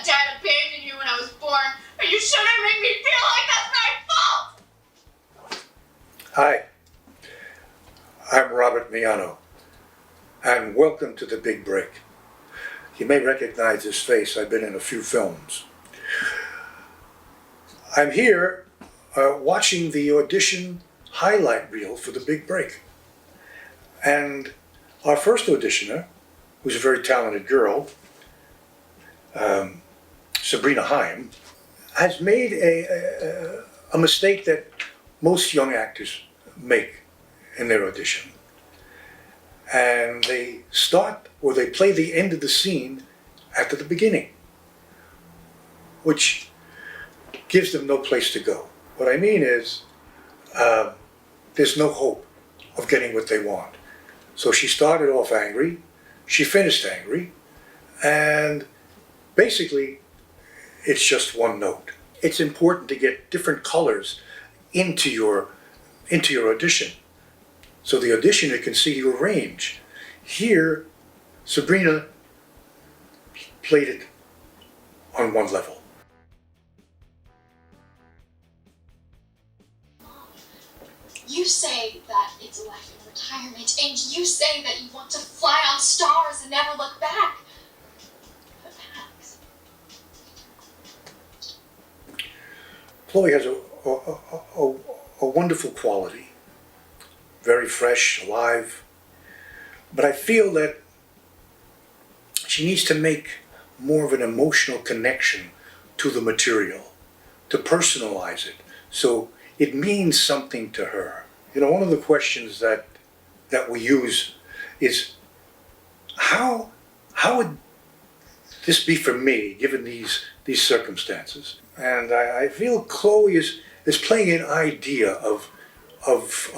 that Dad abandoned you when I was born, but you shouldn't make me feel like that's my fault! Hi, I'm Robert Miano, and welcome to The Big Break. You may recognize this face. I've been in a few films. I'm here watching the audition highlight reel for The Big Break. And our first auditioner, who's a very talented girl, Sabrina Haim, has made a mistake that most young actors make in their audition. And they start, or they play the end of the scene after the beginning, which gives them no place to go. What I mean is, there's no hope of getting what they want. So she started off angry, she finished angry, and basically it's just one note. It's important to get different colors into your audition, so the auditioner can see your range. Here, Sabrina played it on one level. You say that it's a life in retirement, and you say that you want to fly on stars and never look back. But Max... Chloe has a wonderful quality, very fresh, alive, but I feel that she needs to make more of an emotional connection to the material, to personalize it, so it means something to her. You know, one of the questions that we use is, how would this be for me, given these circumstances? And I feel Chloe is playing an idea of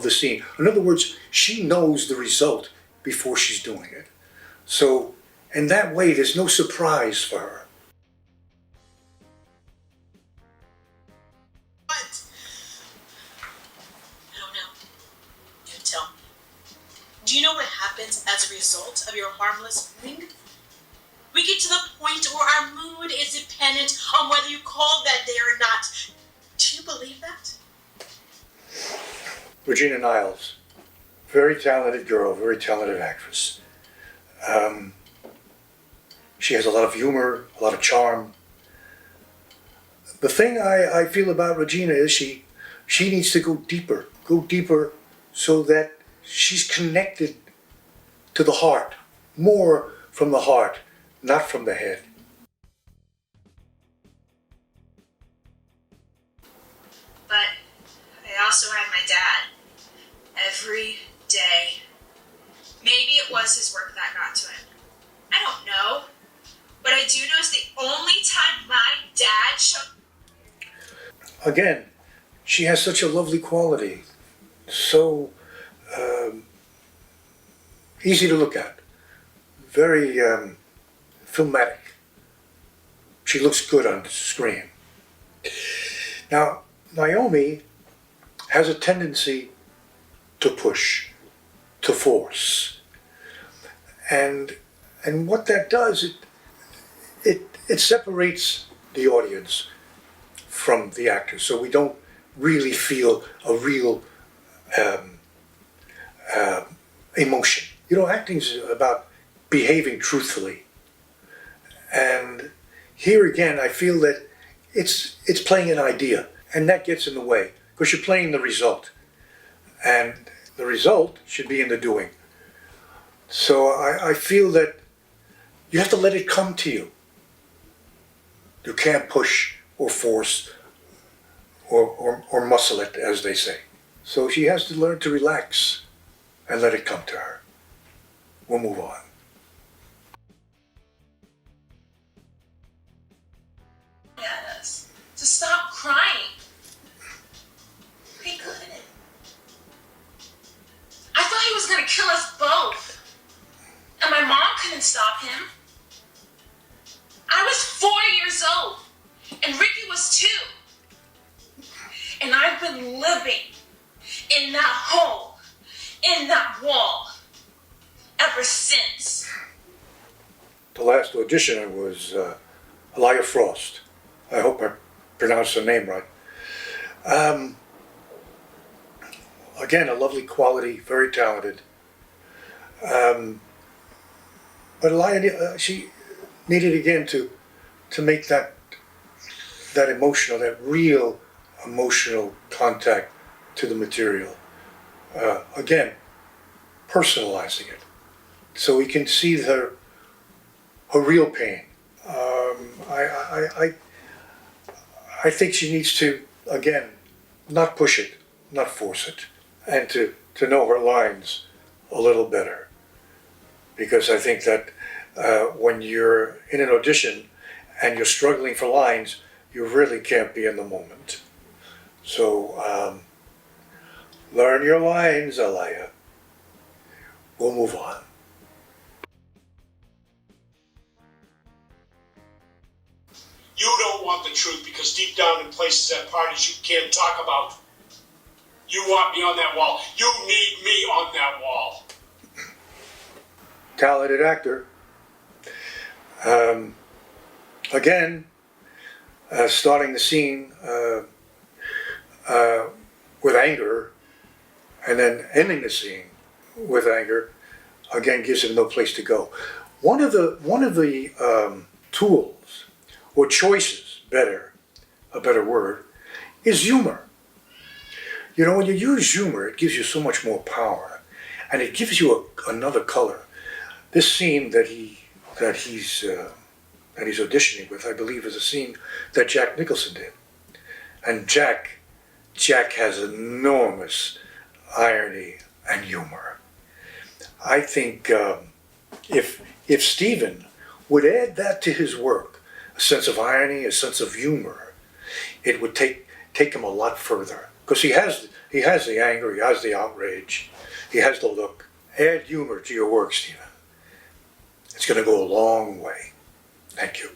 the scene. In other words, she knows the result before she's doing it. So in that way, there's no surprise for her. What? I don't know. You tell me. Do you know what happens as a result of your harmless ring? We get to the point where our mood is dependent on whether you called that day or not. Do you believe that? Regina Niles, very talented girl, very talented actress. She has a lot of humor, a lot of charm. The thing I feel about Regina is she needs to go deeper so that she's connected to the heart, more from the heart, not from the head. But I also had my dad every day. Maybe it was his work that got to him. I don't know. But I do know it's the only time my dad showed... Again, she has such a lovely quality, so easy to look at, very filmatic. She looks good on screen. Now, Naomi has a tendency to push, to force, and what that does, it separates the audience from the actors, so we don't really feel a real emotion. You know, acting's about behaving truthfully, and here again, I feel that it's playing an idea, and that gets in the way because you're playing the result, and the result should be in the doing. So I feel that you have to let it come to you. You can't push or force or muscle it, as they say. So she has to learn to relax and let it come to her. We'll move on. at us to stop crying. We couldn't. I thought he was going to kill us both. And my mom couldn't stop him. I was 4 years old, and Ricky was 2. And I've been living in that hole, in that wall, ever since. The last auditioner was Elia Frost. I hope I pronounced her name right. Again, a lovely quality, very talented. But Elia, she needed again to make that emotional, that real emotional contact to the material. Again, personalizing it, so we can see her real pain. I think she needs to, again, not push it, not force it, and to know her lines a little better. Because I think that when you're in an audition and you're struggling for lines, you really can't be in the moment. So learn your lines, Elia. We'll move on. You don't want the truth because deep down in places at parties you can't talk about. You want me on that wall. You need me on that wall. Talented actor. Again, starting the scene with anger and then ending the scene with anger, again, gives him no place to go. One of the tools or choices, a better word, is humor. You know, when you use humor, it gives you so much more power, and it gives you another color. This scene that he's auditioning with, I believe, is a scene that Jack Nicholson did, and Jack has enormous irony and humor. I think if Stephen would add that to his work, a sense of irony, a sense of humor, it would take him a lot further. Because he has the anger, he has the outrage, he has the look. Add humor to your work, Stephen. It's going to go a long way. Thank you.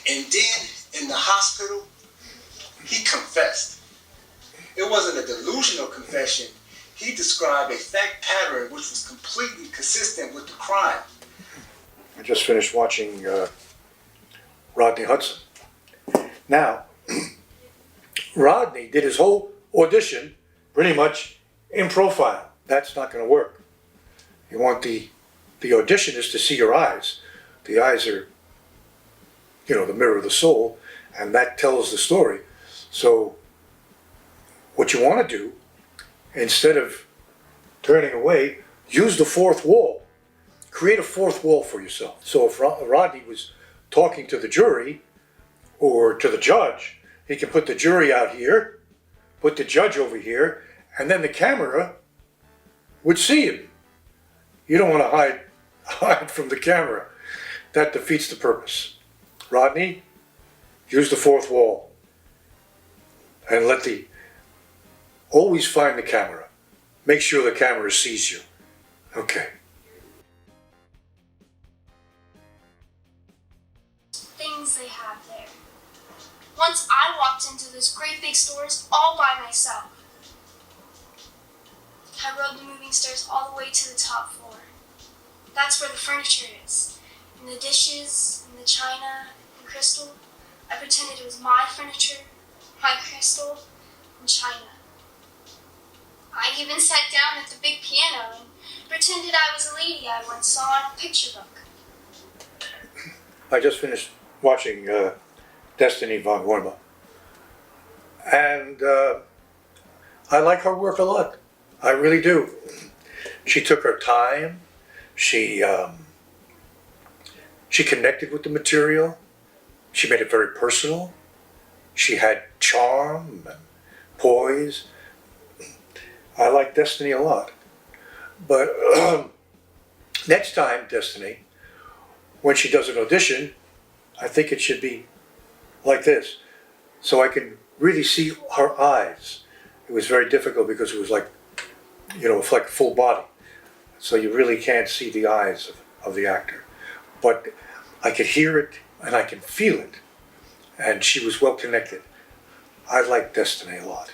And then in the hospital, he confessed. It wasn't a delusional confession. He described a fact pattern which was completely consistent with the crime. I just finished watching Rodney Hudson. Now, Rodney did his whole audition pretty much in profile. That's not going to work. You want the auditionist to see your eyes. The eyes are, the mirror of the soul, and that tells the story. So what you want to do, instead of turning away, use the fourth wall. Create a fourth wall for yourself. So if Rodney was talking to the jury or to the judge, he can put the jury out here, put the judge over here, and then the camera would see him. You don't want to hide from the camera. That defeats the purpose. Rodney, use the fourth wall and always find the camera. Make sure the camera sees you. Okay. Things they have there. Once I walked into those great big stores all by myself. I rode the moving stairs all the way to the top floor. That's where the furniture is. And the dishes, and the china, and crystal. I pretended it was my furniture, my crystal, and china. I even sat down at the big piano and pretended I was a lady I once saw in a picture book. I just finished watching Destiny von Worma. And I like her work a lot. I really do. She took her time. She connected with the material. She made it very personal. She had charm and poise. I like Destiny a lot. But next time, Destiny, when she does an audition, I think it should be like this, so I can really see her eyes. It was very difficult because it was like, like full body. So you really can't see the eyes of the actor. But I could hear it and I can feel it. And she was well connected. I like Destiny a lot.